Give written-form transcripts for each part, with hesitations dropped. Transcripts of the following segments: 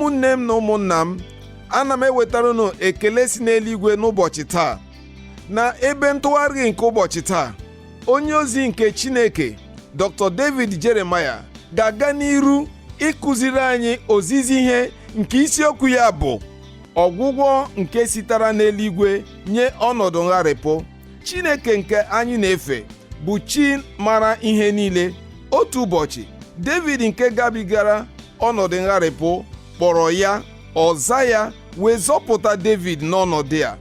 ụmụnne m na ụmụnna m, ana m ewetara unu ekele si n'eluigwe n'ụbọchị taa. Na ebe ntụgharị nke ụbọchị taa, onye ozi nke Chineke Dr. David Jeremiah ga-aga n'iru ịkụziri anyị ozizi ihe nke isiokwu ya bụ ọgwụgwọ nke sitere n'eluigwe nye ọnọdụ ngharịpụ. Chineke nke anyị na-efe bụ chi mara ihe niile. Otu ụbọchị, David nke gabigara ọnọdụ ngharịpụ kpọrọ ya, ọza ya, wee zọpụta David n'ọnọdụ a.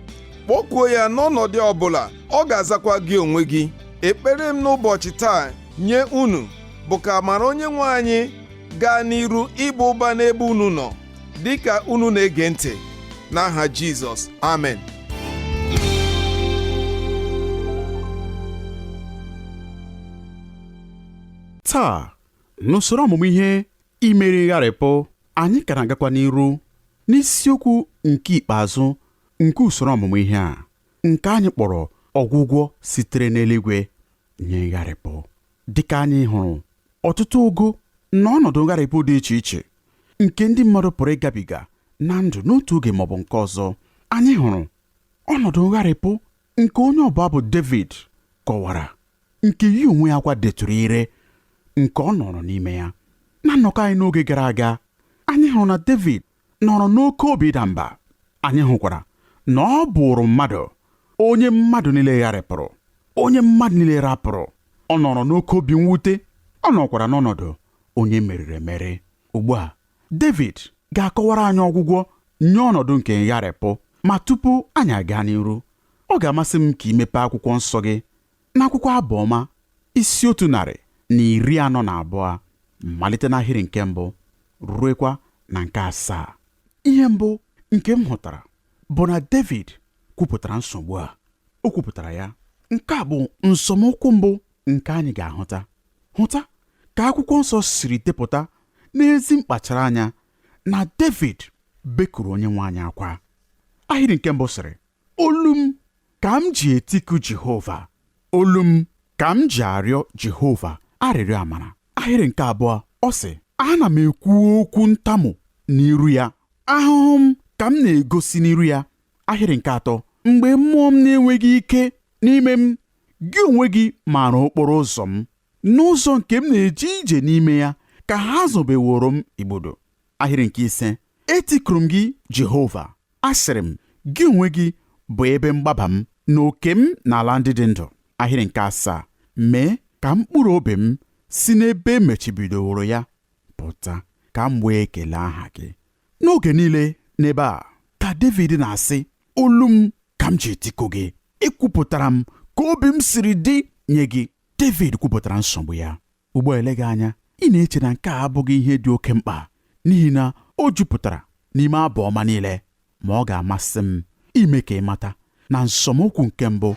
Kpọkuo ya n'ọnọdụ ọbụla, ọ ga-azakwa gị onwe gị. Ekpere m n'ụbọchị taa nye unu bụ ka amara Onyenwe anyị gaa n'iru ịba ụba n'ebe unu nọ, dịka unu na-ege ntị. N'aha Jizọs, amen. Taa, n'usoro ọmụmụ ihe imeri ngharịpụ, anyị ka na-agakwa n'iru n'isiokwu nke ikpeazụ nke usoro ọmụmụ ihe a, nke anyị kpọrọ ọgwụgwọ sitere n'eluigwe nye ngharịpụ. Dịka anyị hụrụ ọtụtụ ogo na ọnọdụ ngharịpụ dị iche iche nke ndị mmadụ pụrụ ịgabiga na ndụ n'otu oge maọbụ nke ọzọ, anyị hụrụ ọnọdụ ngharịpụ nke onye ọbụ abụ David kọwara, nke ya onwe ya kwa detụrụ ire nke ọ nọrọ n'ime ya. Na nnọkọ anyị n'oge gara aga, anyị hụrụ na David nọrọ n'oke obi ịda mba. Anyị hụkwara na ọ bụrụ mmadụ onye mmadụ niile gharịpụrụ, onye mmadụ niile rapụrụ. Ọ nọrọ n'oke obi mwute, ọ nọkwara n'ọnọdụ onye meriri emeri. Ugbu a, David ga-akọwara anyị ọgwụgwọ nye ọnọdụ nke ngharịpụ. Ma tupu anyị aga n'iru, ọ ga-amasị m ka imepe akwụkwọ nsọ gị n'akwụkwọ Abụọma isi 142, malite n'ahịrị nke mbụ ruekwa na nke 7. Ihe mbụ nke m hụtara bụ na David kwupụtara nsogbu a. O kwupụtara ya. Nke a bụ nsọmokwu mbụ nke anyị ga-ahụta ka akwụkwọ nsọ siri depụta n'ezi mkpachara anya na David bekuru Onyenwe anyị akwa. Ahịrị nke mbụ sịrị, olu m ka m ji etiku Jehova, olu m ka m ji arịọ Jehova arịrịọ amara. Ahịrị nke abụọ, ọ sị, ana m ekwu okwu ntamu n'iru ya, ahụhụ m ka m na-egosi n'iru ya. Ahịrị nke atọ, mgbe mmụọ m na-enweghị ike n'ime m, gị onwe gị maara okporo ụzọ m, n'ụzọ nke m na-eje ije n'ime ya, ka ha zobeworo m igbodo. Ahịrị nke ise, etikuru m gị Jehova, asịrị m, gị onwe gị bụ ebe mgbaba m na oke m n'ala ndị dị ndụ. Ahịrị nke asaa, mee ka mkpụrụ obi m si n'ebe emechibidoworo ya pụta, ka m wee kelee aha gị. N'oge niile n'ebe a ka David na-asị, olu m ka m ji etiku gị, ekwupụtara m ka obi m siri dị nye gị. David kwupụtara nsogbu ya. Ugbu a, eleghị anya, ị na-eche na nke a abụghị ihe dị oke mkpa, n'ihi na o jupụtara n'ime Abụọma niile. Ma ọ ga-amasị m ime ka ị mata na nsọmokwu nke mbụ,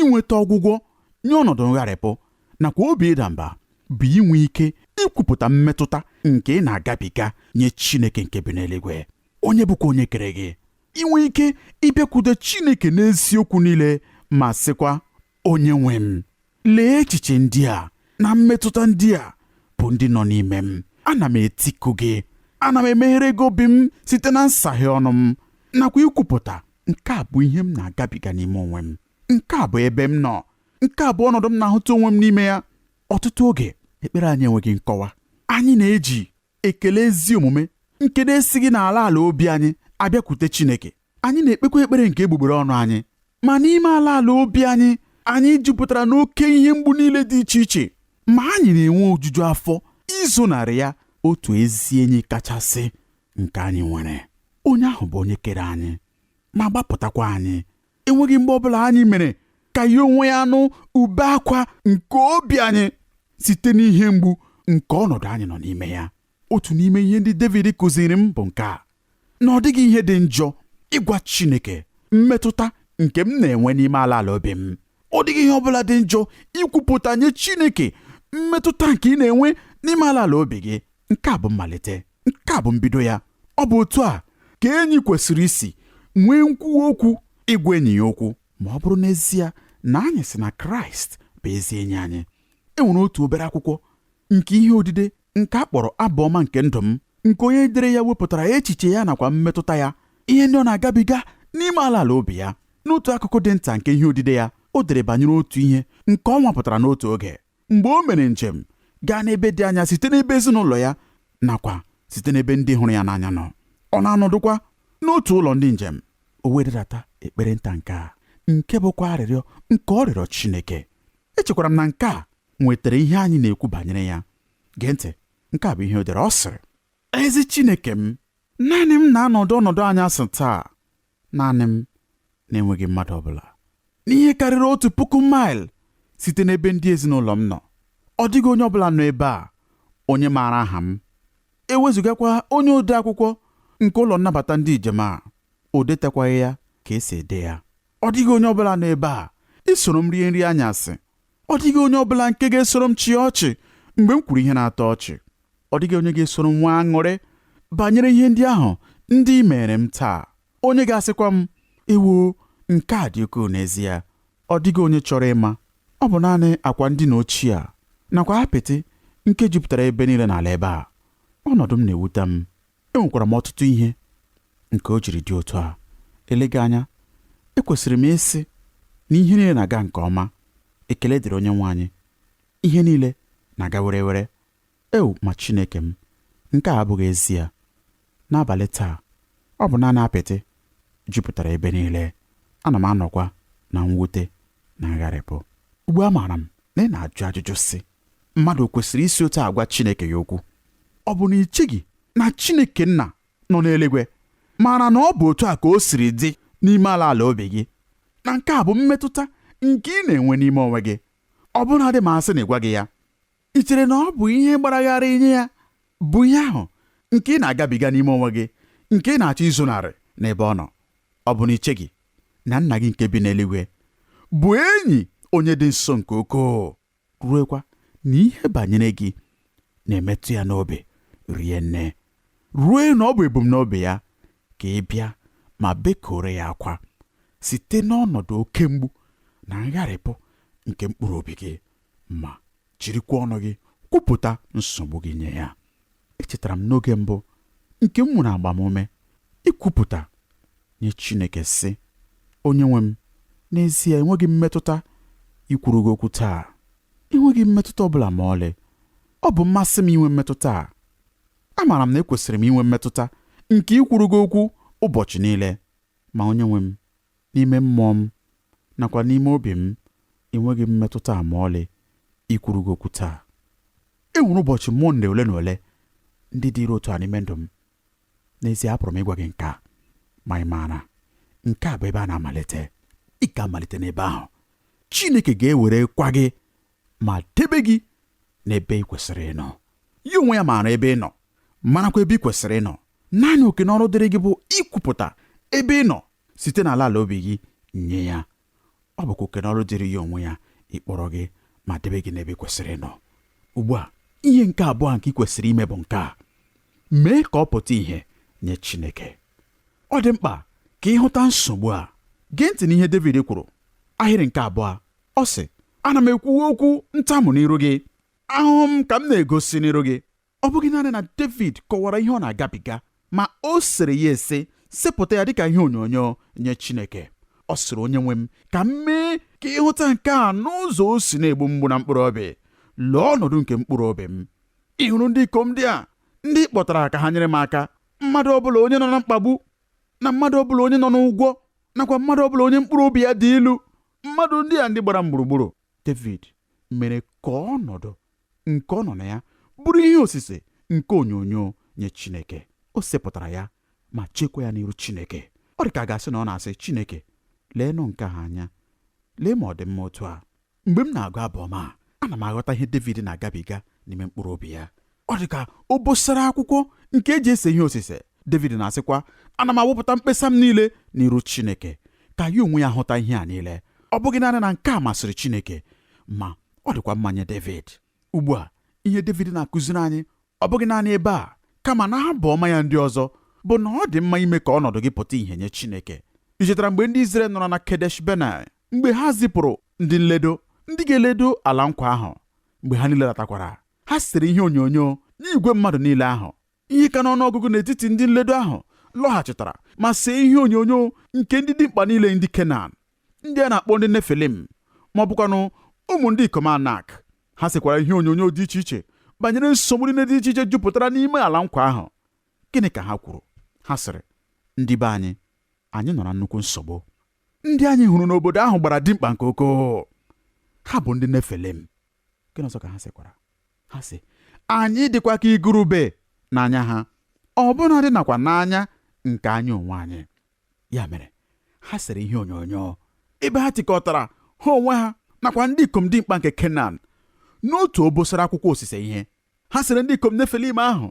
inweta ọgwụgwọ nye ọnọdụ ngharịpụ nakwa obi ịda mba, bụ inwe ike ikwupụta mmetụta nke ị na-agabiga nye Chineke nke bi n'eluigwe, onye bụkwa onye kere gị. Inwe ike ịbịakwute Chineke n'eziokwu niile ma sịkwa, Onyenwe m, lee echiche ndị a na mmetụta ndị a bụ ndị nọ n'ime m. Ana m etiku gị, ana m emeghere gị obi m site na nsaghe ọnụ m, nakwa ikwupụta nke a bụ ihe m na-agabiga n'ime onwe m. Nke a bụ ebe m nọ, nke a bụ ọnọdụ m na-ahụta onwe m n'ime ya. Ọtụtụ oge, ekpere anyị enweghị nkọwa. Anyị na-eji ekele ezi omume nke na-esighị n'ala obi anyị abịakwute Chineke. Anyị na-ekpekwa ekpere nke egbugbere ọnụ anyị, ma n'ime ala obi anyị, anyị jupụtara n'oke ihe mgbu niile dị iche iche. Ma anyị na-enwe ojuju afọ izonarị ya otu ezi enyi kachasị nke anyị nwere. Onye ahụ bụ onye kere anyị ma gbapụtakwa anyị. Enweghị mgbe ọbụla anyị mere ka ya onwe ya nụ ube akwa nke obi anyị site n'ihe mgbu nke ọnọdụ anyị nọ n'ime ya. Otu n'ime ihe ndị David kụziri m bụ nke a, na ọ dịghị ihe dị njọ ịgwa Chineke mmetụta nke m na-enwe n'ime ala obi m. Ọ dịghị ihe ọbụla dị njọ ikwupụta nye Chineke mmetụta nke ị na-enwe n'ime ala obi gị. Nke a bụ mmalite, nke a bụ mbido ya. Ọ bụ otu a ka enyi kwesịrị isi nwee nkwuwa okwu ịgwa enyi ya okwu, ma ọ bụrụ n'ezie na anyị sị na Kraịst bụ ezi enyi anyị. E nwere otu obere akwụkwọ nke ihe odide nke a kpọrọ Abụọma nke ndụ m, nke onye dere ya wepụtara echiche ya nakwa mmetụta ya, ihe ndị ọ na-agabiga n'ime ala obi ya. N'otu akụkụ dị nta nke ihe odide ya, o dere banyere otu ihe nke ọ nwapụtara n'otu oge mgbe o mere njem gaa n'ebe dị anya site n'ebe ezinụlọ ya nakwa site n'ebe ndị hụrụ ya n'anya nọ. Ọ na-anọdụkwa n'otu ụlọ ndị njem, o wedata ekpere nta nke bụkwa arịrịọ nke ọ rịọrọ Chineke. Echekwara m na nke a nwetara ihe anyị na-ekwu banyere ya. Gee ntị, nke a bụ ihe o dere. Ọ sịrị: ezi Chineke m, naanị m na-anọdụ ọnọdụ anyasị taa, naanị m na-enweghị mmadụ ọbụla n'ihe karịrị 1,000 maịl site n'ebe ndị ezinụlọ m nọ. Ọ dịghị onye ọbụla nọ ebe a onye maara aha m, ewezụgakwa onye ode akwụkwọ nke ụlọ nnabata ndị njem a. O detakwaghị ya ka esi ede ya. Ọ dịghị onye ọbụla nọ ebe a isoro m rie nri anyasị. Ọ dịghị onye ọbụla nke ga-esoro m chịa ọchị mgbe m kwuru ihe na-atọ ọchị. Ọ dịghị onye ga-esoro m nwee aṅụrị banyere ihe ndị ahụ ndị mere m taa. Onye ga-asịkwa m, ewo, nke a dị ukwuu n'ezie. Ọ dịghị onye chọrọ ịma. Ọ bụ naanị akwa ndina ochie a nakwa apịtị nke jupụtara ebe niile n'ala ebe a. Ọnọdụ m na-ewute m. Enwekwara m ọtụtụ ihe nke o jiri dị otu a. Eleghị anya, ekwesịrị m ịsị na ihe niile na-aga nke ọma. Ekele dịrị Onyenwe anyị. Ihe niile na-aga were were. Ma Chineke m, nke a abụghị ezie. N'abalị taa, ọ bụ naanị apịtị jupụtara ebe niile. Ana m anọkwa na mwute na ngharịpụ. Ugbu a maara m na ị na-ajụ ajụjụ sị, mmadụ kwesịrị isi otu agwa Chineke ya okwu. Ọ bụ na icheghị na Chineke nna nọ n'eluigwe maara na ọ bụ otu a ka o siri dị n'ime ala obi gị, na nke a bụ mmetụta nke ị na-enwe n'ime onwe gị? Ọ bụrụ na ma asị na ịgwa gị ya, ị chere na ọ bụ ihe gbaraghara nye ya bụ ihe ahụ nke ị na-agabiga n'ime onwe gị, nke ị na-achọ izonarị n'ebe ọ nọ? Ọ bụ na icheghị na nna gị nke bi n'eluigwe bụ enyi onye dị nso nke ukwuu, ruekwa na ihe banyere gị na-emetụ ya n'obi rie nne, ruo na ọ bụ ebumnobi ya ka ị bịa ma bekọrọ ya akwa site n'ọnọdụ oke mgbu na ngharịpụ nke mkpụrụ obi gị, ma jirikwa ọnụ gị kwupụta nsogbu gị nye ya. Echetara m n'oge mbụ nke m nwere agbamume ikwupụta nye Chineke sị, Onyenwe m, n'ezie enweghị mmetụta ikwuru gị okwu taa. Enweghị mmetụta ọbụla ma ọlị. Ọ bụ mmasị m inwe mmetụta a. Amaara m na ekwesịrị m inwe mmetụta nke ikwuru gị okwu ụbọchị niile, ma Onyenwe m, n'ime mmụọ m nakwa n'ime obi m, enweghị mmetụta ma ọlị ikwuru gị okwu taa. Enwere ụbọchị Mọnde ole na ole ndị dịrị otu a n'ime ndụ m. N'ezie, apụrụ m ịgwa gị nke a, ma ị maara nke a bụ ebe a na-amalite. Ị ga-amalite n'ebe ahụ. Chineke ga-ewere kwa gị ma debe gị n'ebe ị kwesịrị ịnọ. Ya onwe ya maara ebe ị nọ, marakwa ebe ị kwesịrị ịnọ. Naanị oke n'ọrụ dịrị gị bụ ikwupụta ebe ị nọ site n'ala obi gị nye ya. Ọ bụkwa oke n'ọrụ dịrị ya onwe ya ịkpọrọ gị ma debe gị n'ebe ị kwesịrị ịnọ. Ugbu a, ihe nke abụọ nke ị kwesịrị ime bụ nke a: mee ka ọ pụta ìhè nye Chineke. Ọ dị mkpa ka ịhụta nsogbu a. Gee ntị n'ihe David kwuru, ahịrị nke abụọ. Ọ sị, ana m ekwuwa okwu ntamu n'iru gị, ahụhụ m ka m na-egosi n'iru gị. Ọ bụghị naanị na David kọwara ihe ọ na-agabiga, ma o sere ya ese, sepụta ya dịka ihe onyonyo nye Chineke. Ọ sịrị, Onyenwe m, ka m mee ka ịhụta nke a n'ụzọ o si na-egbu mgbu na mkpụrụ obi. Lee ọnọdụ nke mkpụrụ obi m. Ị hụrụ ndị ikom ndị a, ndị kpọtara ka ha nyere m aka, mmadụ ọbụla onye nọ na mkpagbu, na mmadụ ọbụla onye nọ n'ụgwọ, nakwa mmadụ ọbụla onye mkpụrụ obi ya dị ilu. Mmadụ ndị a ndị gbara m gburugburu. David mere ka ọnọdụ nke ọ nọ na ya bụrụ ihe osise nke onyonyo nye Chineke. O sepụtara ya ma chekwa ya n'iru Chineke. Ọ dị ka a ga-asị na ọ na-asị, Chineke, leenụ nke ha anya, lee ma ọ dị mma otu a. Mgbe m na-agụ abụ ọma, ana m aghọta ihe David na-agabiga n'ime mkpụrụ obi ya. Ọ dị ka o bosara akwụkwọ nke eji ese ihe osise. David na-asịkwa, ana m awụpụta mkpesa m niile n'iru Chineke ka ya onwe ya hụta ihe a niile. Ọ bụghị naanị na nke a masịrị Chineke, ma ọ dịkwa mma nye David. Ugbu a, ihe David na-akụziri anyị ọ bụghị naanị ebe a, kama na abụ ọma ya ndị ọzọ bụ na ọ dị mma ime ka ọnọdụ gị pụta ìhè nye Chineke. Ị chetara mgbe ndị Izrel nọrọ na Kadesh Barnea, mgbe ha zipụrụ ndị nledo, ndị ga-eledo ala nkwa ahụ? Mgbe ha niile latakwara, ha sere ihe onyonyo nye igwe mmadụ niile ahụ. ihe ka n'ọnụọgụgụ n'etiti ndị nledo ahụ lọghachitara ma see ihe onyonyo nke ndị dimkpa niile ndị Kenan, ndị a na-akpọ ndị Nefilim, ma ọ bụkwanụ ụmụ ndị ikom Anak. Ha sekwara ihe onyonyo dị iche iche banyere nsogbu niile dị iche iche jupụtara n'ime ala nkwa ahụ. Gịnị ka ha kwuru? Ha sịrị, ndị be anyị nọ na nnukwu nsogbu. Ndị anyị hụrụ n'obodo ahụ gbara dimkpa nke ukwuu. Ha bụ ndị Nefilim. Gịnị ọzọ ka ha sịkwara? Ha sị, anyị dịkwa ka igurube n'anya ha, ọbụna dị nakwa n'anya nke anyị onwe anyị. Ya mere, ha sere ihe onyonyo ebe ha tikọtara ha onwe ha nakwa ndị ikom dimkpa nke Kenan n'otu obosara akwụkwọ osise ihe. Ha sere ndị ikom Nefilim ahụ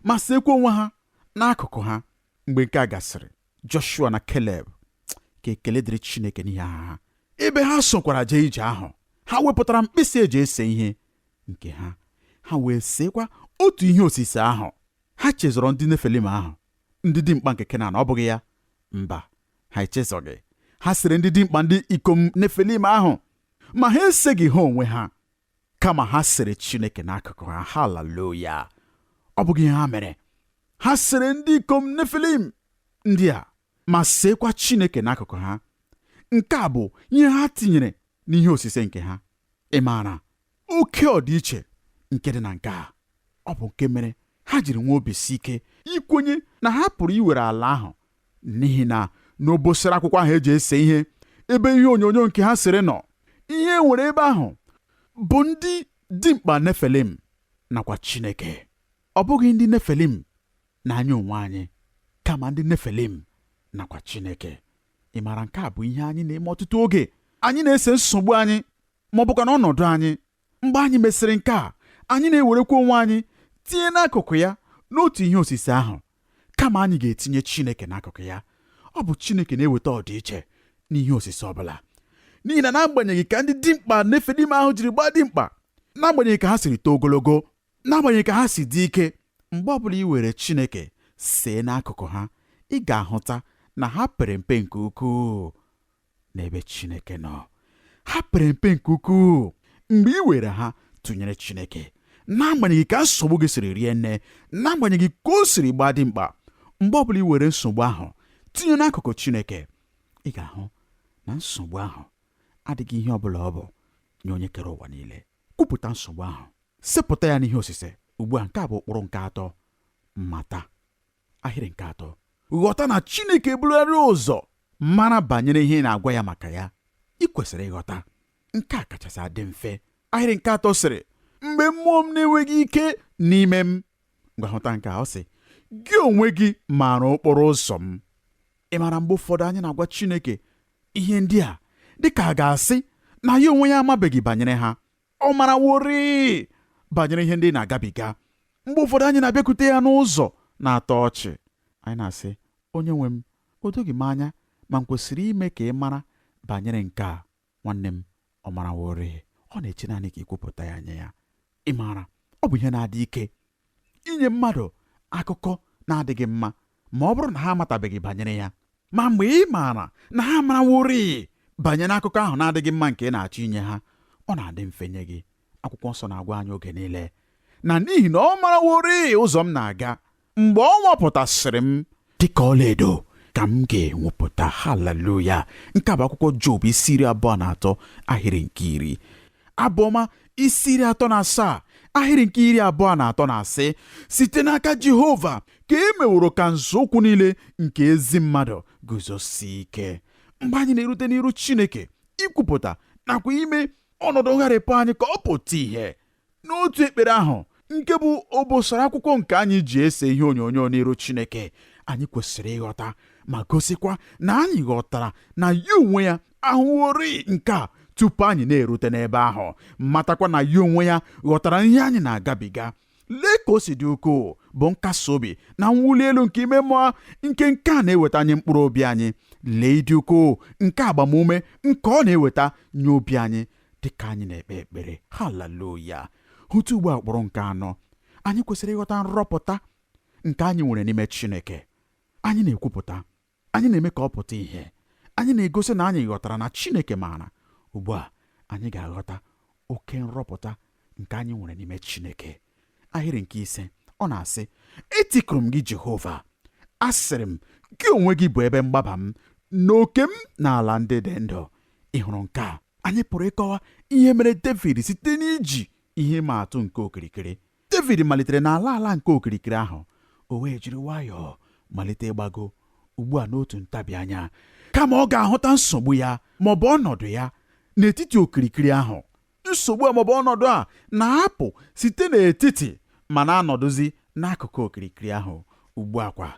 ma sekwa onwe ha n'akụkụ ha. Mgbe nke a gasịrị, Joshua na Caleb, ka ekele dịrị Chineke n'ihe agha ha, ebe ha sokwara jee ije ahụ, ha wepụtara mkpịsị eji ese ihe nke ha wee sekwa otu ihe osise ahụ. Ha chezọrọ ndị Nefilim ahụ, ndị dimkpa nke Kenan, ọ bụghị ya? Mba, ha echezọghị. Ha sere ndị dimkpa ndị ikom Nefilim ahụ, ma ha eseghị ha onwe ha, kama ha sere Chineke n'akụkụ ha. Haleluya! Ọ bụghị ihe ha mere. Ha sere ndị ikom Nefilim ndị a ma sekwa Chineke n'akụkụ ha. Nke a bụ ihe ha tinyere n'ihe osise nke ha. Ị maara oke ọdịiche nke dị na nke a? Ọ bụ nke mere ha jiri nwee obi si ike ikwenye na ha pụrụ iwere ala ahụ, n'ihi na n'obosara akwụkwọ ahụ eji ese ihe, ebe ihe onyonyo nke ha sere nọ, ihe nwere ebe ahụ bụ ndị dimkpa Nefilim nakwa Chineke. Ọ bụghị ndị Nefilim na anyị onwe anyị, kama ndị Nefilim nakwa Chineke. Ị maara, nke a bụ ihe anyị na-eme ọtụtụ oge. Anyị na-ese nsogbu anyị ma ọ bụkwa n'ọnọdụ anyị. Mgbe anyị mesịrị nke a, anyị na-ewerekwa onwe anyị tinye n'akụkụ ya n'otu ihe osise ahụ, kama anyị ga-etinye Chineke n'akụkụ ya. Ọ bụ Chineke na-eweta ọdịiche n'ihe osise ọbụla, n'ihi na n'agbanyeghị ka ndị dimkpa Nefilim ahụ jiri gbaa dimkpa, n'agbanyeghị ka ha siri too ogologo, n'agbanyeghị ka ha si dị ike, mgbe ọbụla i were Chineke see n'akụkụ ha, ị ga-ahụta na ha pere mpe nke ukwuu n'ebe Chineke nọ. Ha pere mpe nke ukwuu mgbe i were ha tụnyere Chineke. N'agbanyeghị ka nsogbu gị siri rie nne, n'agbanyeghị ka o siri gbaa dimkpa, mgbe ọbụla i were nsogbu ahụ tinye n'akụkụ Chineke, ị ga-ahụ na nsogbu ahụ adịghị ihe ọbụla ọ bụ nye onye kere ụwa niile. Kwupụta nsogbu ahụ, sepụta ya n'ihe osise. Ugbu a, nke a bụ ụkpụrụ nke atọ. Mmata. Ahịrị nke atọ. Ghọta na Chineke eburugharị ụzọ mara banyere ihe ị na-agwa ya maka ya. Ị kwesịrị ịghọta. Nke a kachasị adị mfe. Ahịrị nke atọ sịrị, mgbe mmụọ m na-enweghị ike n'ime m. Nghọta nke a, ọ sị, gị onwe gị maara okporo ụzọ m. Ị maara, mgbe ụfọdụ anyị na-agwa Chineke ihe ndị a dịka a ga-asị na ya onwe ya amabeghị banyere ha. Ọ maraworị banyere ihe ndị na-agabiga. Mgbe ụfọdụ anyị na-abịakwute ya n'ụzọ na-atọ ọchị. Anyị na-asị, onye nwe m, o doghị m anya, ma m kwesịrị ime ka ị mara banyere nke a. Nwanne m, ọ maraworị. Ọ na-eche naanị ka ikwupụta ya nye ya. Ị maara, ọ bụ ihe na-adị ike inye mmadụ akụkọ na-adịghị mma ma ọ bụrụ na ha amatabeghị banyere ya. Ma mgbe ị maara na ha maraworị banyere akụkọ ahụ na-adịghị mma nke ị na-achọ inye ha, ọ na-adị mfe nye gị. Akwụkwọ nsọ na-agwa anyị oge niile na n'ihi na ọ maraworị ụzọ m na-aga, mgbe ọ nwapụtasịrị m dịka ọlaedo ka m ga-enwepụta. Haleluya! Nke a bụ akwụkwọ Job isi 23 ahịrị nke 10. Abụọma isi 37 ahịrị nke 23 na-asị, site n'aka Jehova ka e meworo ka nzọụkwụ niile nke ezi mmadụ guzosie ike. Mgbe anyị na-erute n'iru Chineke, ikwupụta nakwa ime ọnọdụ ngharịpụ anyị ka ọ pụta ihe n'otu ekpere ahụ, nke bụ obosara akwụkwọ nke anyị ji ese ihe onyonyo n'iru Chineke, anyị kwesịrị ịghọta ma gosikwa na anyị ghọtara na ya onwe ya ahụworị nke a tupu anyị na-erute n'ebe ahụ, matakwa na ya onwe ya ghọtara ihe anyị na-agabiga. Lee ka o si dị ukwuu bụ nkasi obi na mwuli elu nke ime mmụọ nke a na-eweta anyị mkpụrụ obi anyị. Lee ịdị ukwuu nke agbamume nke ọ na-eweta nye obi anyị dịka anyị na-ekpe ekpere. Haleluya! Hụta ugbu a ụkpụrụ nke 4. Anyị kwesịrị ịghọta nrọpụta nke anyị nwere n'ime Chineke. Anyị na-ekwupụta, anyị na-eme ka ọ pụta ihe, anyị na-egosi na anyị ghọtara na Chineke maara. Ugbu a, anyị ga-aghọta oke nrọpụta nke anyị nwere n'ime Chineke. Ahịrị nke 5, ọ na-asị, etikụrụ m gị Jehova, asịrị m gị onwe gị bụ ebe mgbaba m na oke m n'ala ndị dị ndụ. Ị hụrụ nke a? Anyị pụrụ ịkọwa ihe mere David site n'iji ihe ịma atụ nke okirikiri. David malitere n'ala ala nke okirikiri ahụ, o wee jiri nwayọọ malite ịgbago. Ugbu a n'otu ntabi anya, kama ọ ga-ahụta nsogbu ya maọbụ ọnọdụ ya n'etiti okirikiri ahụ. Nsogbu a maọbụ ọnọdụ a na-apụ site n'etiti ma na-anọdụzi n'akụkụ okirikiri ahụ. Ugbu a kwa,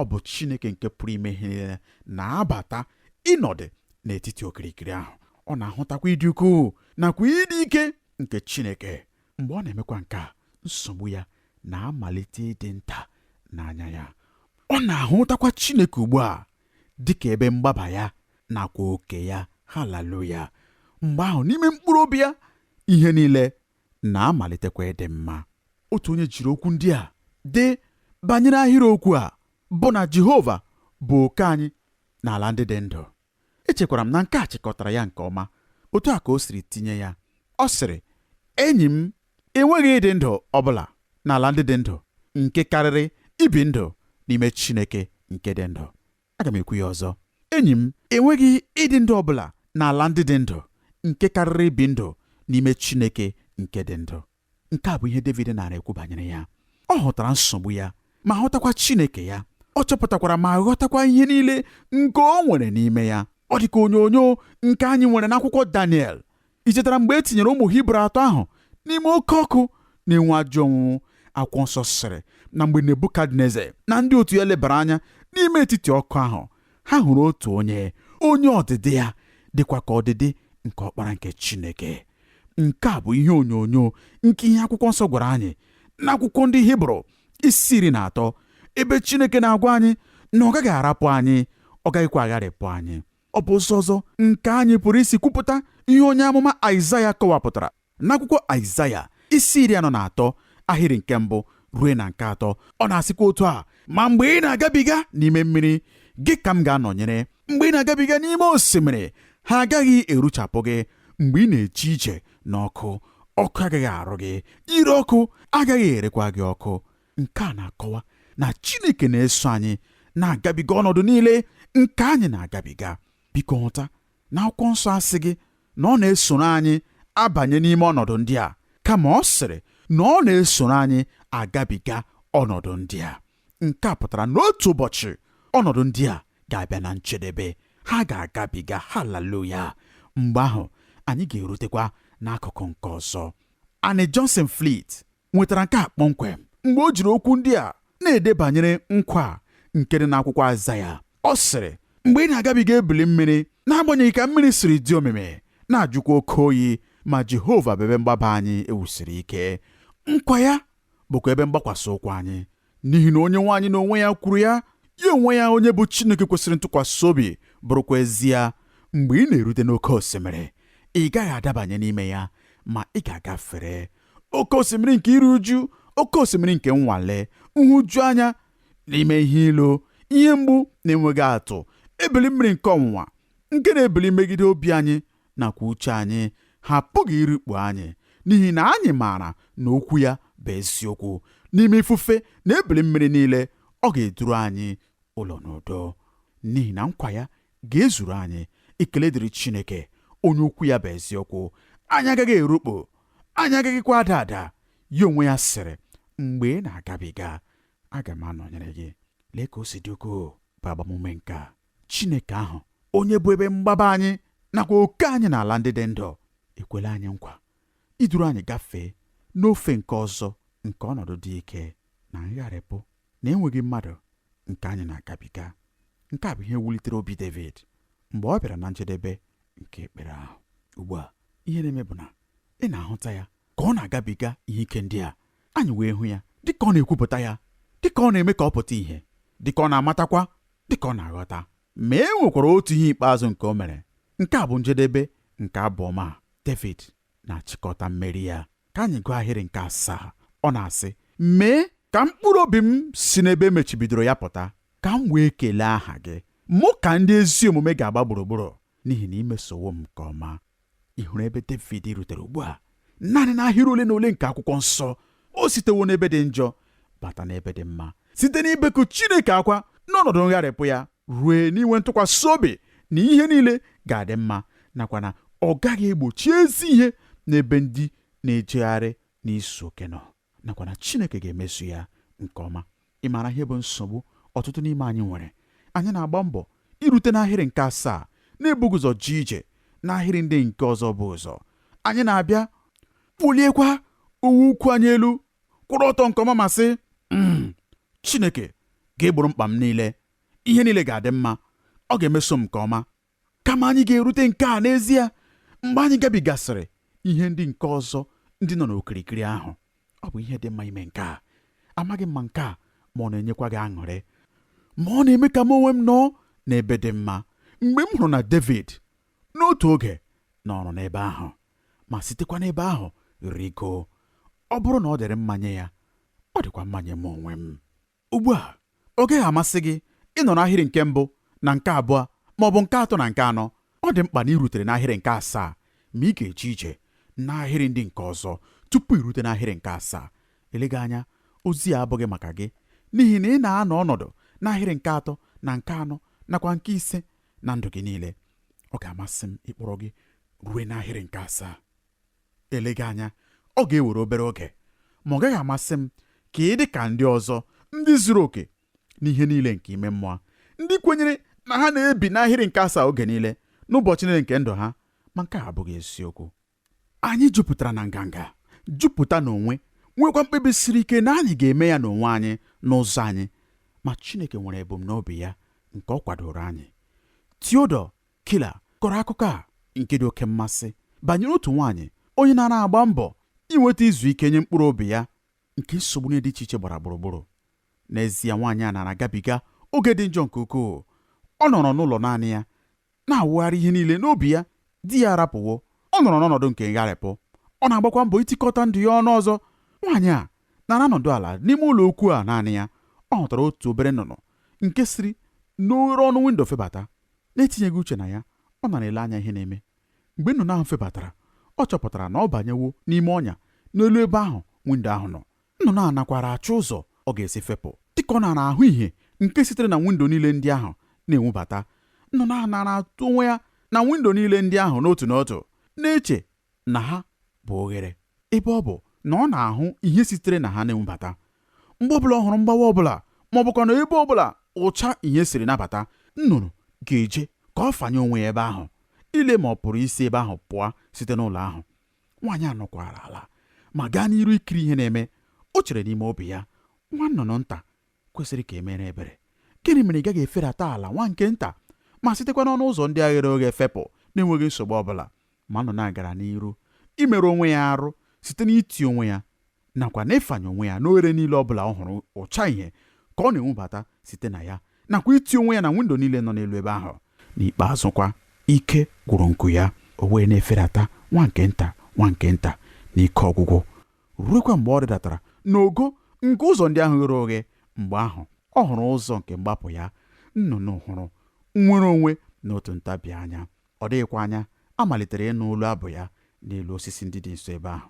ọ bụ Chineke nke pụrụ ime ihe niile na-abata ịnọdụ n'etiti okirikiri ahụ. Ọ na-ahụtakwa ịdị ukwuu nakwa ịdị ike nke Chineke. Mgbe ọ na-emekwa nke a, nsogbu ya na-amalite ịdị nta n'anya ya. Ọ na-ahụtakwa Chineke ugbu a dịka ebe mgbaba ya nakwa oke ya. Haleluya! Mgbe ahụ, n'ime mkpụrụ obi ya, ihe niile na-amalitekwa ịdị mma. Otu onye jiri okwu ndị a dị banyere ahịrịokwu a bụ na Jehova bụ oke anyị n'ala ndị dị ndụ. Echekwara m na nke a chịkọtara ya nke ọma. Otu a ka o siri tinye ya. Ọ sịrị, enyi m, enweghị ịdị ndụ ọbụla n'ala ndị dị ndụ nke karịrị ibi ndụ n'ime Chineke nke dị ndụ. Aga m ekwu ya ọzọ. Enyi m, enweghị ịdị ndụ ọbụla n'ala ndị dị ndụ nke karịrị ibi ndụ n'ime Chineke nke dị ndụ. Nke a bụ ihe David na-ekwu banyere ya. Ọ hụtara nsogbu ya ma ghọtakwa Chineke ya. Ọ chọpụtakwara ma ghọtakwa ihe niile nke o nwere n'ime ya. Ọ dị ka onyonyo nke anyị nwere n'akwụkwọ Daniel. I chetara mgbe e tinyere ụmụ Hibru atọ ahụ n'ime oke ọkụ na-enwe ajọ ọnwụnwụ? Akwụkwọ nsọ sịrị na mgbe Nebukadneza na ndị otu ya lebara anya n'ime etiti ọkụ ahụ, ha hụrụ otu onye ọdịdị ya dịkwa ka ọdịdị nke ọkpara nke Chineke. Nke a bụ ihe onyonyo nke ihe akwụkwọ nsọ gwara anyị n'akwụkwọ ndị Hibru isi 13, ebe Chineke na-agwa anyị na ọ gaghị arapụ anyị, ọ gaghịkwa agharịpụ anyị. Ọ bụ ụzọ ọzọ nke anyị pụrụ isi kwupụta ihe onye amụma Aịzaya kọwapụtara n'akwụkwọ Aịzaya isi 43 ahịrị nke 1 ruo na nke 3. Ọ na-asịkwa otu a, ma mgbe ị na-agabiga n'ime mmiri, gị ka m ga-anọnyere. Mgbe ị na-agabiga n'ime osimiri, ha agaghị eruchapụ gị. Mgbe ị na-eche ije n'ọkụ, ọkụ agaghị arụ gị, ire ọkụ agaghị erekwa gị ọkụ. Nke a na-akọwa na Chineke na-eso anyị na-agabiga ọnọdụ niile nke anyị na-agabiga. Biko ghọta na akwụkwọ nsọ asị gị na ọ na-esoro anyị abanye n'ime ọnọdụ ndị a, kama ọ sịrị na ọ na-esoro anyị agabiga ọnọdụ ndị a. Nke a pụtara n'otu ụbọchị ọnọdụ ndị a ga-abịa na njedebe. Ha ga-agabiga. Haleluya! Mgbe ahụ, anyị ga-erutekwa n'akụkụ nke ọzọ. Annie Johnson Fleet nwetara nke a kpọmkwem mgbe o jiri okwu ndị a na-ede banyere nkwa nke dị n'akwụkwọ Aịzaya. Ọ sịrị, mgbe ị na-agabiga ebili mmiri, n'agbanyeghị ka mmiri siri dị omimi na-ajụkwa oke oyi, ma Jehova bụ ebe mgbaba anyị ewusiri ike. Nkwa ya bụkwa ebe mgbakwasị ụkwụ anyị, n'ihi na onye nwe anyị n'onwe ya kwuru ya onwe ya, onye bụ Chineke kwesịrị ntụkwasị obi, bụrụkwa ezie. Mgbe ị na-erute n'oke osimiri, ị gaghị adabanye n'ime ya, ma ị ga-agafere. Oke osimiri nke iru uju, oke osimiri nke nwale, nhụju anya n'ime ihe ilo, ihe mgbu na-enweghị atụ, ebili mmiri nke ọnwụnwa nke na-ebili megide obi anyị nakwa uche anyị, ha apụghị irikpu anyị, n'ihi na anyị maara na okwu ya bụ eziokwu. N'ime ifufe na ebili mmiri niile, ọ ga-eduru anyị ụlọ n'udo, n'ihi na nkwa ya ga-ezuru anyị. Ekele dịrị Chineke, onye okwu ya bụ eziokwu. Anyị agaghị erukpu, anyị agaghịkwa ada ada. Ya onwe ya sịrị, mgbe ị na-agabiga, aga m anọnyere gị. Lee ka o si dị ukwuu bụ agbamume nke a. Chineke ahụ, onye bụ ebe mgbaba anyị nakwa oke anyị n'ala ndị dị ndụ, ekwela anyị nkwa iduru anyị gafee n'ofe nke ọzọ nke ọnọdụ dị ike na ngharịpụ na enweghị mmadụ nke anyị na-agabiga. Nke a bụ ihe wulitere obi David mgbe ọ bịara na njedebe nke ekpere ahụ. Ugbu a, ihe na-eme bụ na ị na-ahụta ya ka ọ na-agabiga ihe ike ndị a. Anyị wee hụ ya dịka ọ na-ekwupụta ya, dịka ọ na-eme ka ọ pụta ihe, dịka ọ na-amatakwa, dịka ọ na-aghọta. Ma e nwekwara otu ihe ikpeazụ nke o mere. Nke a bụ njedebe nke abụ ọma. David na-achịkọta mmeri ya. Ka anyị gụọ ahịrị nke 7. Ọ na-asị, mee ka mkpụrụ obi m si n'ebe emechibidoro ya pụta, ka m wee kelee aha gị. Mụ ka ndị ezi omume ga-agba gburugburu, n'ihi na imesowo m nke ọma. Ị hụrụ ebe David rutere ugbu a? Naanị n'ahịrị ole na ole nke akwụkwọ nsọ, o sitewo n'ebe dị njọ bata n'ebe dị mma site n'ibeku Chineke akwa n'ọnọdụ ngharịpụ ya ruo n'inwe ntụkwasị obi na ihe niile ga-adị mma, nakwa na ọ gaghị egbochi ezi ihe n'ebe ndị na-ejegharị n'iso oke nọ, nakwa na Chineke ga-emezu ya nke ọma. Ị maara ihe bụ nsogbu ọtụtụ n'ime anyị nwere? Anyị na-agba mbọ irute n'ahịrị nke 7 na-ebughị ụzọ ji ije n'ahịrị ndị nke ọzọ bụ ụzọ. Anyị na-abịa kpuliekwa uwe ukwu anyị elu, kwụrụ ọtọ nke ọma ma sị, Chineke ga-egboro mkpa m niile, ihe niile ga-adị mma, ọ ga-emeso m nke ọma. Kama anyị ga-erute nke a n'ezie mgbe anyị gabigasịrị ihe ndị nke ọzọ ndị nọ n'okirikiri ahụ. Ọ bụ ihe dị mma ime nke a. Amaghị m ma nke a ma ọ na-enyekwa gị aṅụrị, ma ọ na-eme ka m onwe m nọọ n'ebe dị mma. Mgbe m hụrụ na David n'otu oge nọrọ n'ebe ahụ, ma sitekwa n'ebe ahụ rigo, ọ bụrụ na ọ dịrị mmanye ya, ọ dịkwa mmanye m onwe m. Ugbu a, ọ gaghị amasị gị ịnọ n'ahịrị nke 1 na nke 2 ma ọ bụ nke 3 na nke 4. Ọ dị mkpa na irutere n'ahịrị nke 7, ma ị ga-eje ije n'ahịrị ndị nke ọzọ tupu irute n'ahịrị nke 7. Eleghị anya, ozi a abụghị maka gị, n'ihi na ị na-anọ ọnọdụ n'ahịrị nke 3 na nke 4 nakwa nke 5 na ndụ gị niile. Ọ ga-amasị m ịkpọrọ gị ruo n'ahịrị nke 7. Eleghị anya, ọ ga-ewere obere oge, ma ọ gaghị amasị m ka ị dị ka ndị ọzọ, ndị zuru oke n'ihe niile nke ime mmụọ, ndị kwenyere na ha na-ebi n'ahịrị nke 7 oge niile n'ụbọchị niile nke ndụ ha. Ma nke a abụghị eziokwu. Anyị jupụtara na nganga, jupụta n'onwe, nwekwa mkpebi siri ike na anyị ga-eme ya n'onwe anyị n'ụzọ anyị, ma Chineke nwere ebumnobi ya nke ọ kwadoro anyị. Theodore Keller kọrọ akụkọ a nke dị oke mmasị banyere otu nwaanyị onye na-agba mbọ inweta izu ike nye mkpụrụ obi ya nke nsogbu dị iche iche gbara gburugburu. N'ezie, nwaanyị a na-agabiga oge dị njọ nke ukwuu. Ọ nọrọ n'ụlọ naanị ya na-awụgharị ihe niile n'obi ya. Di ya arapụwo, ọ nọrọ n'ọnọdụ nke ngharịpụ. Ọ na-agbakwa mbọ itikọta ndụ ya ọnụ ọzọ. Nwaanyị a nara nọdụ ala n'ime ụlọ ukwu a naanị ya. Ọ hụtara otu obere nnụnụ nke siri n'oghere ọnụ windo febata. Na-etinyeghị uche na ya, ọ nara ele anya ihe na-eme. Mgbe nnụnụ ahụ febatara, ọ chọpụtara na ọ banyewo n'ime ọnya n'elu ebe ahụ windo ahụ nọ. Nnụnụ a nakwara achọ ụzọ ọ ga-esi fepụ, dịka ọ nara ahụ ihe nke sitere na windo niile ndị ahụ na-enwubata. Nnụnụ a nara atụ onwe ya na windo niile ndị ahụ n'otu n'otu, na-eche na ha bụ oghere, ebe ọ bụ na ọ na-ahụ ihe sitere na ha na-enwubata. Mgbe ọbụla ọ hụrụ mgbawa ọbụla ma ọ bụkwa na ebe ọbụla ụcha ihe siri nabata, nnụnụ ga-eje ka ọ fanye onwe ya ebe ahụ, ile ma ọ pụrụ isi ebe ahụ pụọ site n'ụlọ ahụ. Nwaanyị anọkwara ala ma gaa n'iru ikiri ihe na-eme. O chere n'ime obi ya, nwa nnụnụ nta kwesịrị ka emere ebere. Gịnị mere ị gaghị eferata ala nwa nke nta ma sitekwa n'ọnụ ụzọ ndị aghere oghe fepụ na-enweghị nsogbu ọbụla? Ma nnụnụ agara n'iru imerụ onwe ya arụ site n'iti onwe ya nakwa n'ịfanye onwe ya n'oghere niile ọbụla ọ hụrụ ụcha ihe ka ọ na-enwubata site na ya, nakwa iti onwe ya na windo niile nọ n'elu ebe ahụ. N'ikpeazụ kwa, ike gwụrụ nku ya, o wee na-eferata nwa nke nta n'ike ọgwụgwụ, ruekwa mgbe ọ rịdatara n'ogo nke ụzọ ndị ahụ ghere oghe. Mgbe ahụ ọ hụrụ ụzọ nke mgbapụ ya. Nnụnụ hụrụ nwere onwe n'otu ntabi anya. Ọ dịghịkwa anya, a malitere ịnụ olu abụ ya n'elu osisi ndị dị nso ebe ahụ.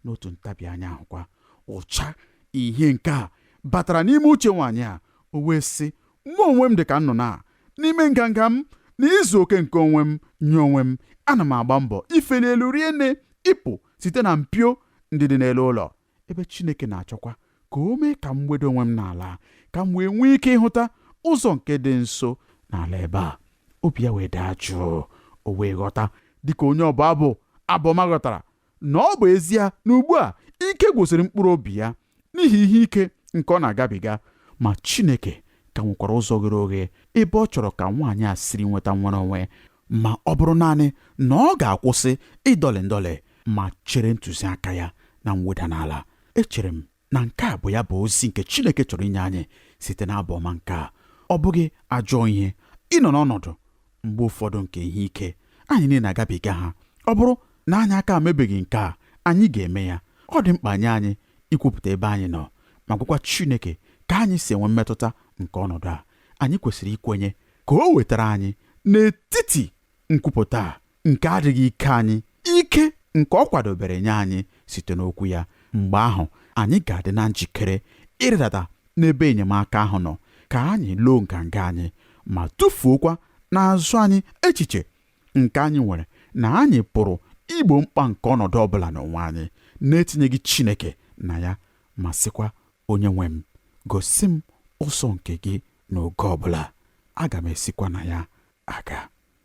N'otu ntabi anya ahụ kwa, ụcha ihe nke a batara n'ime uche nwaanyị a. O wee sị, mụ onwe m dị ka nnụnụ a n'ime nganga m na izu oke nke onwe m nye onwe m. Ana m agba mbọ ifeli elu rie nne, ịpụ site na mpio ndị dị n'elu ụlọ, ebe Chineke na-achọkwa ka o mee ka m wedo onwe m n'ala, ka m wee nwee ike ịhụta ụzọ nke dị nso n'ala ebe a. Obi ya wee daa jụụ. O wee ghọta, dịka onye ọbụ abụ abụọma ghọtara, na ọ bụ ezie na ugbu a ike gwụsịrị mkpụrụ obi ya n'ihi ihe ike nke ọ na-agabiga. Ma Chineke ka nwekwara ụzọ ghere oghe ebe ọ chọrọ ka nwaanyị a siri nweta nnwere onwe, ma ọ bụrụ naanị na ọ ga-akwụsị ịdọlị ndọlị ma chere ntụziaka ya na mweda n'ala. Echere m na nke a bụ ya bụ ozi nke Chineke chọrọ inye anyị site n'abụ ọma nke a. Ọ bụghị ajọ ihe ịnọ n'ọnọdụ mgbe ụfọdụ nke ihe ike. Anyị niile na-agabiga ha. Ọ bụrụ na anyị aka emebeghị nke a, anyị ga-eme ya. Ọ dị mkpa nye anyị ikwupụta ebe anyị nọ ma gwakwa Chineke ka anyị si enwe mmetụta nke ọnọdụ a. Anyị kwesịrị ikwenye ka o wetara anyị n'etiti nkwupụta nke adịghị ike anyị, ike nke ọ kwadobere nye anyị site n'okwu ya. Mgbe ahụ anyị ga-adị na njikere ịrịdata n'ebe enyemaka ahụ nọ ka anyị loo nganga anyị ma tụfuokwa n'azụ anyị echiche nke anyị nwere na anyị pụrụ igbo mkpa nke ọnọdụ ọbụla n'onwe anyị na-etinyeghị Chineke na ya, ma sịkwa onye nwe m, gosi m ụzọ nke gị n'oge ọbụla, aga m esikwa na ya aga.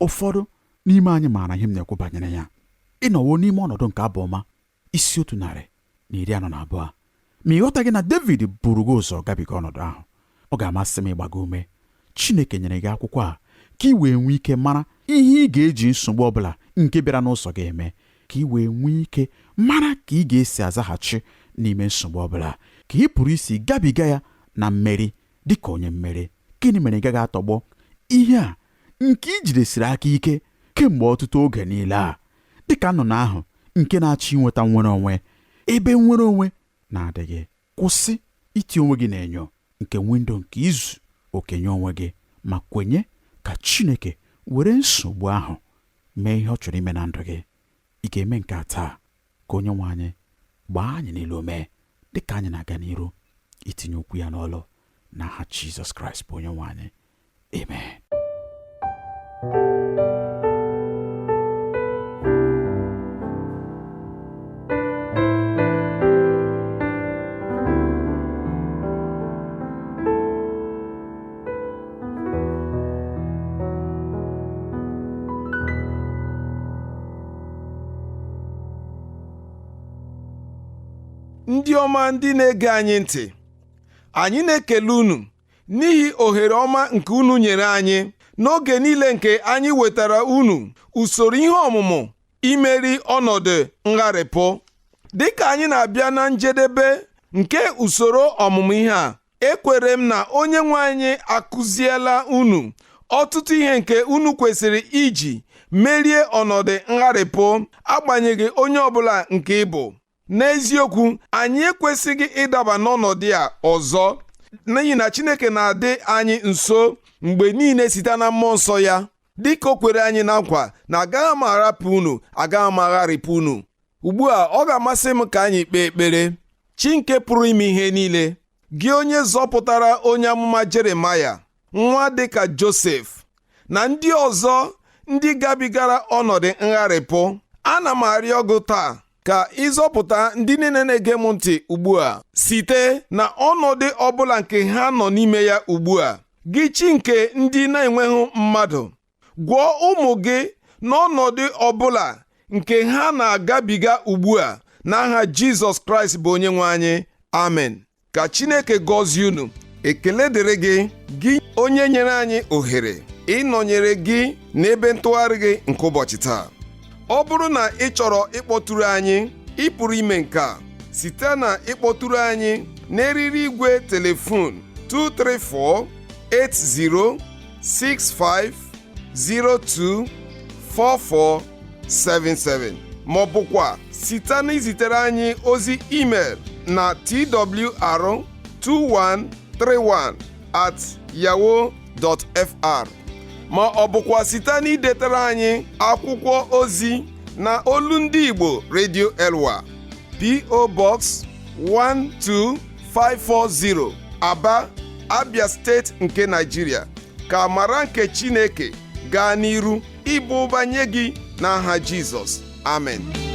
Ụfọdụ n'ime anyị maara ihe m na-ekwu banyere ya. Ịnọwo n'ime ọnọdụ nke Abụ Ọma isi 142, ma ịghọtaghị na David buru gị ụzọ gabiga ọnọdụ ahụ. Ọ ga-amasị m ịgba gị ume. Chineke nyere gị akwụkwọ a ka ị wee nwee ike mara ihe ị ga-eji nsogbu ọbụla nke bịara n'ụzọ gị eme, ka ị wee nwee ike mara ka ị ga-esi azaghachi n'ime nsogbu ọbụla, ka ị pụrụ isi gabiga ya na mmeri dịka onye mmeri. Gịnị mere ị gaghị atọgbọ ihe a nke ị jidesiri aka ike kemgbe ọtụtụ oge niile a, dịka nnụnụ ahụ nke na-achọ inweta nnwere onwe ebe nnwere onwe na-adịghị? Kwụsị iti onwe gị n'enyo nke windo nke izu okenye onwe gị, ma kwenye ka Chineke were nsogbu ahụ mee ihe ọ chọrọ ime na ndụ gị. Ị ga-eme nke a taa? Ka onye nwe anyị gbaa anyị niile ume dịka anyị na-aga n'iru itinye okwu ya n'ọlụ n'aha Jizọs Kraịst bụ onye nwe anyị. Amen. Ndị ọma ndị na-ege anyị ntị, anyị na-ekele unu n'ihi ohere ọma nke unu nyere anyị n'oge niile nke anyị wetara unu usoro ihe ọmụmụ imeri ọnọdụ ngharịpụ. Dịka anyị na-abịa na njedebe nke usoro ọmụmụ ihe a, ekwere m na onye nwe anyị akụziela unu ọtụtụ ihe nke unu kwesịrị iji merie ọnọdụ ngharịpụ, agbanyeghị onye ọbụla nke ịbụ. N'eziokwu, anyị ekwesịghị ịdaba n'ọnọdụ a ọzọ, n'ihi na Chineke na-adị anyị nso mgbe niile site na mmụọ nsọ ya, dịka o kwere anyị na nkwa na agaghị m arapụ unu, agaghị m agharịpụ unu. Ugbu a, ọ ga-amasị m ka anyị kpee ekpere. Chi nke pụrụ ime ihe niile, gị onye zọpụtara onye amụma Jeremaya, nwa dịka Josef, na ndị ọzọ ndị gabigara ọnọdụ ngharịpụ, ana m arịọ gị taa ka ịzọpụta ndị niile na-ege m ntị ugbu a site na ọnọdụ ọbụla nke ha nọ n'ime ya ugbu a. Gị Chi nke ndị na-enweghị mmadụ, gwọọ ụmụ gị n'ọnọdụ ọbụla nke ha na-agabiga ugbu a n'aha Jizọs Kraịst bụ onye nwe anyị. Amen. Ka Chineke gọzie unu. Ekele dịrị gị, gị onye nyere anyị ohere ịnọnyere gị n'ebe ntụgharị gị nke ụbọchị taa. Ọ bụrụ na ị chọrọ ịkpọtụrụ anyị, ị pụrụ ime nke a site na ịkpọtụrụ anyị n'eriri igwe telefon 234-8065024477, ma ọ bụkwa site na izitere anyị ozi email na twr2131@yahoo.fr, ma ọ bụkwa site na idetara anyị akwụkwọ ozi na Olu Ndị Igbo Radio Elwa, P.O. Box 12540, Aba, Abia Steeti nke Nigeria. Ka amara nke Chineke gaa n'iru ịbụ ụba nye gị n'aha Jizọs. Amen.